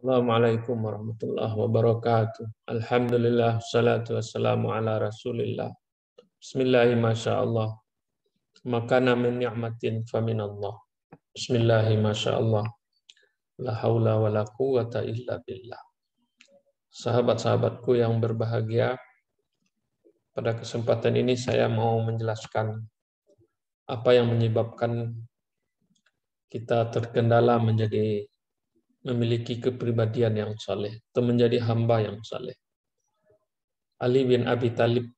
Assalamualaikum warahmatullahi wabarakatuh. Alhamdulillah, salatu wassalamu ala rasulillah. Bismillahi masyaallah. Makana min ni'matin faminallah. Bismillahi masyaallah. La haula wa la quwata illa billah. Sahabat-sahabatku yang berbahagia, pada kesempatan ini saya mau menjelaskan apa yang menyebabkan kita terkendala memiliki kepribadian yang saleh atau menjadi hamba yang saleh. Ali bin Abi Thalib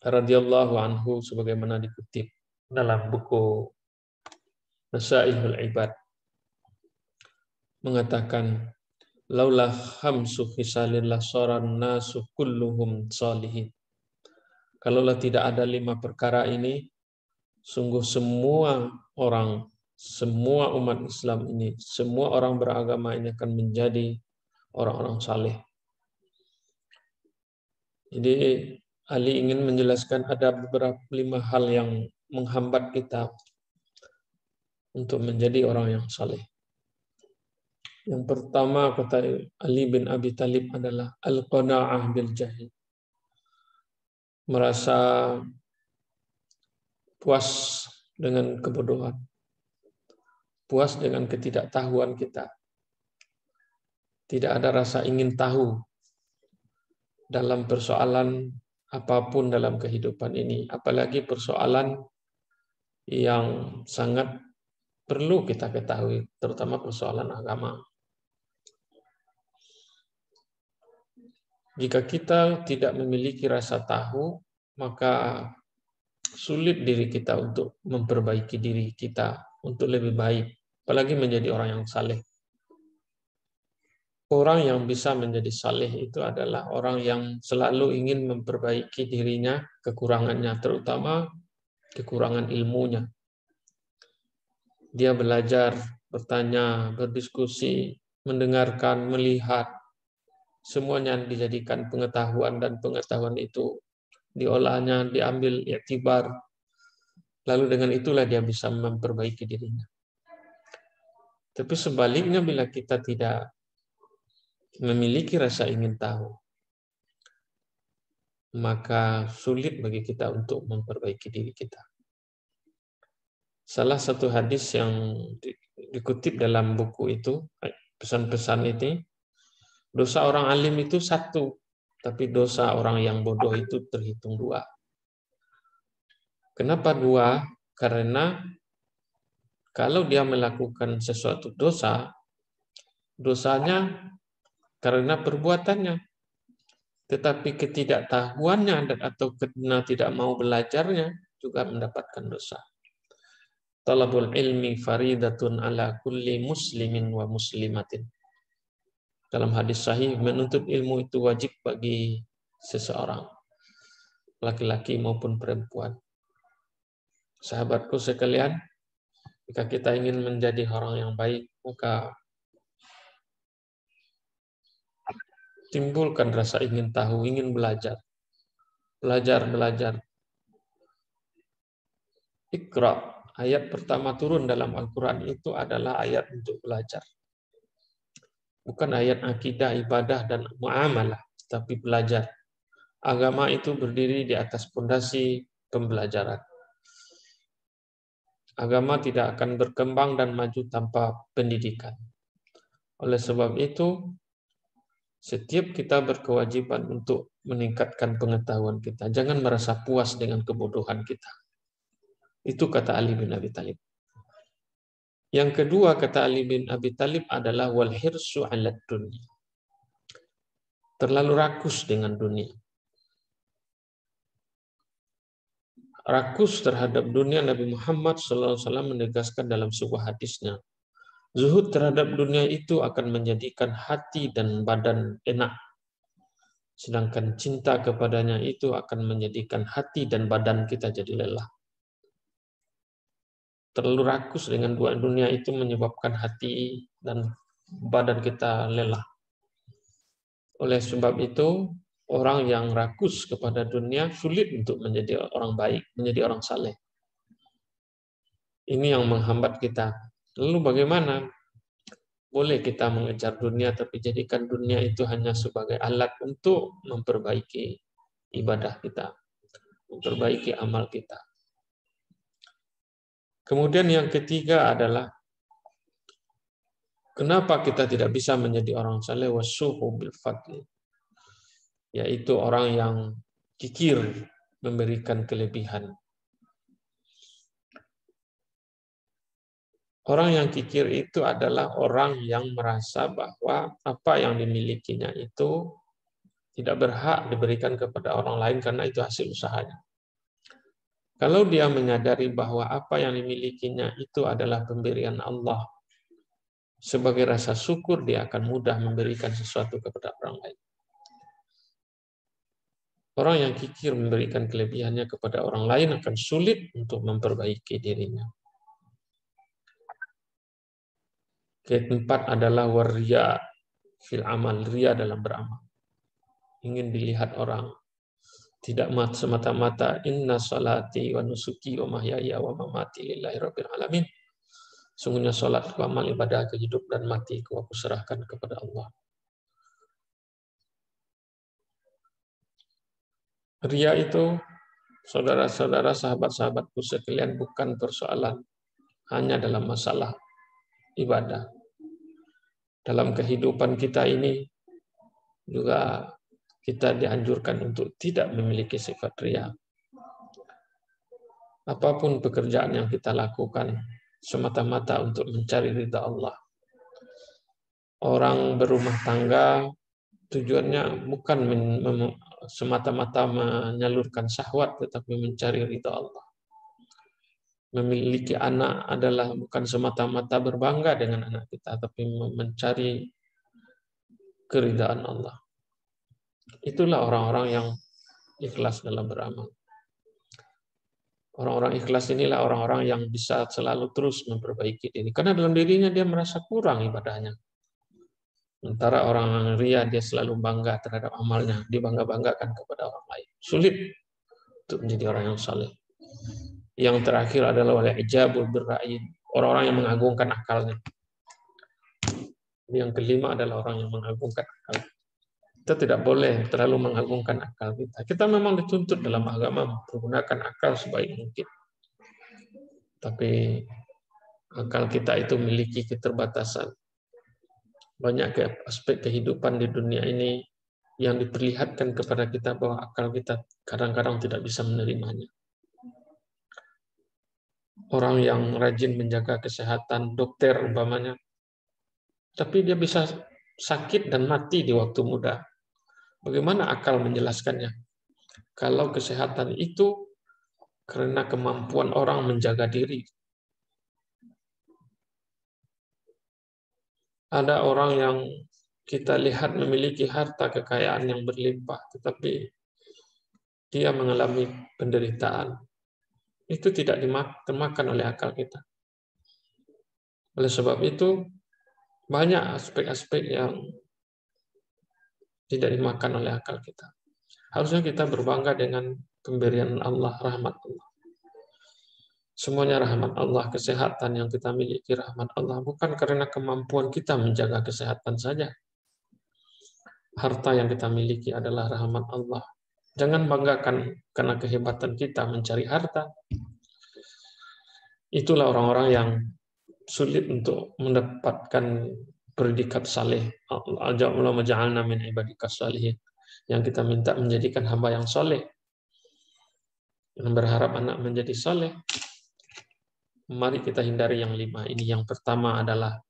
radhiyallahu anhu sebagaimana dikutip dalam buku Nasaihul Ibad mengatakan laulah khamsu khisalin la saran nasu kulluhum salihin. Kalaulah tidak ada 5 perkara ini, sungguh semua umat Islam ini, semua orang beragama ini akan menjadi orang-orang saleh. Jadi Ali ingin menjelaskan ada beberapa 5 hal yang menghambat kita untuk menjadi orang yang saleh. Yang pertama kata Ali bin Abi Thalib adalah al-qanaah bil jahil. Merasa puas dengan kebodohan. Puas dengan ketidaktahuan kita. Tidak ada rasa ingin tahu dalam persoalan apapun dalam kehidupan ini, apalagi persoalan yang sangat perlu kita ketahui, terutama persoalan agama. Jika kita tidak memiliki rasa tahu, maka sulit diri kita untuk memperbaiki diri kita untuk lebih baik, apalagi menjadi orang yang saleh. Orang yang bisa menjadi saleh itu adalah orang yang selalu ingin memperbaiki dirinya, kekurangannya, terutama kekurangan ilmunya. Dia belajar, bertanya, berdiskusi, mendengarkan, melihat, semuanya dijadikan pengetahuan, dan pengetahuan itu diolahnya, diambil iktibar, lalu dengan itulah dia bisa memperbaiki dirinya. Tapi sebaliknya, bila kita tidak memiliki rasa ingin tahu, maka sulit bagi kita untuk memperbaiki diri kita. Salah satu hadis yang dikutip dalam buku itu, pesan-pesan ini, dosa orang alim itu 1, tapi dosa orang yang bodoh itu terhitung 2. Kenapa 2? Karena kalau dia melakukan sesuatu dosa, dosanya karena perbuatannya. Tetapi ketidaktahuannya atau karena tidak mau belajarnya juga mendapatkan dosa. Talabul ilmi faridatun ala kulli muslimin wa muslimatin. Dalam hadis sahih, menuntut ilmu itu wajib bagi seseorang, laki-laki maupun perempuan. Sahabatku sekalian, jika kita ingin menjadi orang yang baik, maka timbulkan rasa ingin tahu, ingin belajar. Belajar. Iqra, ayat pertama turun dalam Al-Quran itu adalah ayat untuk belajar. Bukan ayat akidah, ibadah, dan muamalah, tapi belajar. Agama itu berdiri di atas fondasi pembelajaran. Agama tidak akan berkembang dan maju tanpa pendidikan. Oleh sebab itu, setiap kita berkewajiban untuk meningkatkan pengetahuan kita. Jangan merasa puas dengan kebodohan kita. Itu kata Ali bin Abi Thalib. Yang kedua kata Ali bin Abi Thalib adalah wal hirsu 'ala dunya. Terlalu rakus dengan dunia. Rakus terhadap dunia, Nabi Muhammad SAW menegaskan dalam sebuah hadisnya, zuhud terhadap dunia itu akan menjadikan hati dan badan enak. Sedangkan cinta kepadanya itu akan menjadikan hati dan badan kita jadi lelah. Terlalu rakus dengan dua dunia itu menyebabkan hati dan badan kita lelah. Oleh sebab itu, orang yang rakus kepada dunia sulit untuk menjadi orang baik, menjadi orang saleh. Ini yang menghambat kita. Lalu bagaimana boleh kita mengejar dunia, tapi jadikan dunia itu hanya sebagai alat untuk memperbaiki ibadah kita, memperbaiki amal kita. Kemudian yang ketiga adalah kenapa kita tidak bisa menjadi orang saleh, wasuhu bil fadli, yaitu orang yang kikir memberikan kelebihan. Orang yang kikir itu adalah orang yang merasa bahwa apa yang dimilikinya itu tidak berhak diberikan kepada orang lain karena itu hasil usahanya. Kalau dia menyadari bahwa apa yang dimilikinya itu adalah pemberian Allah, sebagai rasa syukur dia akan mudah memberikan sesuatu kepada orang lain. Orang yang kikir memberikan kelebihannya kepada orang lain akan sulit untuk memperbaiki dirinya. Keempat adalah waria fil amal, ria dalam beramal. Ingin dilihat orang. Tidak semata-mata inna salati wa nusuki wa mahyaya wa mamati lillahi rabbil alamin. Sungguhnya salat, amal ibadah, hidup dan matiku aku serahkan kepada Allah. Ria itu, saudara-saudara, sahabat-sahabatku sekalian, bukan persoalan hanya dalam masalah ibadah. Dalam kehidupan kita ini juga kita dianjurkan untuk tidak memiliki sifat ria. Apapun pekerjaan yang kita lakukan semata-mata untuk mencari ridha Allah. Orang berumah tangga tujuannya bukan semata-mata menyalurkan syahwat, tetapi mencari ridha Allah. Memiliki anak adalah bukan semata-mata berbangga dengan anak kita, tapi mencari keridhaan Allah. Itulah orang-orang yang ikhlas dalam beramal. Orang-orang ikhlas inilah orang-orang yang bisa selalu terus memperbaiki diri. Karena dalam dirinya dia merasa kurang ibadahnya. Sementara orang ria dia selalu bangga terhadap amalnya, dibangga-banggakan kepada orang lain. Sulit untuk menjadi orang yang saleh. Yang terakhir adalah wal ijabul birra'in, orang-orang yang mengagungkan akalnya. Yang kelima adalah orang yang mengagungkan akal. Kita tidak boleh terlalu mengagungkan akal kita. Kita memang dituntut dalam agama menggunakan akal sebaik mungkin. Tapi akal kita itu memiliki keterbatasan. Banyak aspek kehidupan di dunia ini yang diperlihatkan kepada kita bahwa akal kita kadang-kadang tidak bisa menerimanya. Orang yang rajin menjaga kesehatan, dokter umpamanya, tapi dia bisa sakit dan mati di waktu muda. Bagaimana akal menjelaskannya? Kalau kesehatan itu karena kemampuan orang menjaga diri. Ada orang yang kita lihat memiliki harta kekayaan yang berlimpah, tetapi dia mengalami penderitaan. Itu tidak dimakan oleh akal kita. Oleh sebab itu, banyak aspek-aspek yang tidak dimakan oleh akal kita. Harusnya kita berbangga dengan pemberian Allah, rahmat Allah. Semuanya rahmat Allah, kesehatan yang kita miliki rahmat Allah, bukan karena kemampuan kita menjaga kesehatan saja. Harta yang kita miliki adalah rahmat Allah. Jangan banggakan karena kehebatan kita mencari harta. Itulah orang-orang yang sulit untuk mendapatkan predikat saleh. Allahumma ja'alna min ibadikas salihin. Yang kita minta menjadikan hamba yang saleh. Yang berharap anak menjadi saleh. Mari kita hindari yang 5 ini. Yang pertama adalah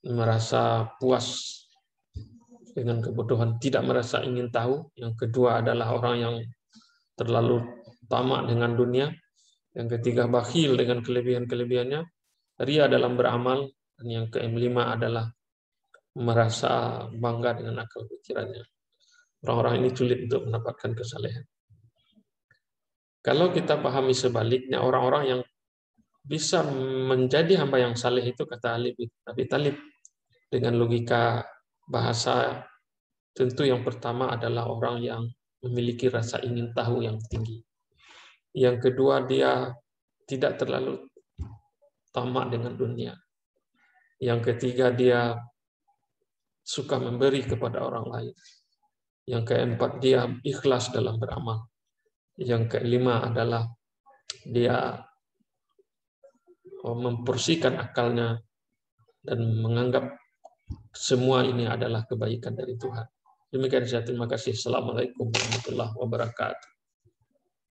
merasa puas dengan kebodohan, tidak merasa ingin tahu. Yang kedua adalah orang yang terlalu tamak dengan dunia. Yang ketiga bakhil dengan kelebihan-kelebihannya, ria dalam beramal. Dan yang kelima adalah merasa bangga dengan akal pikirannya. Orang-orang ini sulit untuk mendapatkan kesalehan. Kalau kita pahami sebaliknya, orang-orang yang bisa menjadi hamba yang saleh itu, kata Abi Talib, dengan logika bahasa, tentu yang pertama adalah orang yang memiliki rasa ingin tahu yang tinggi. Yang kedua, dia tidak terlalu tamak dengan dunia. Yang ketiga, dia suka memberi kepada orang lain. Yang keempat, dia ikhlas dalam beramal. Yang kelima adalah dia memporsikan akalnya dan menganggap semua ini adalah kebaikan dari Tuhan. Demikian saya, terima kasih. Assalamualaikum warahmatullahi wabarakatuh.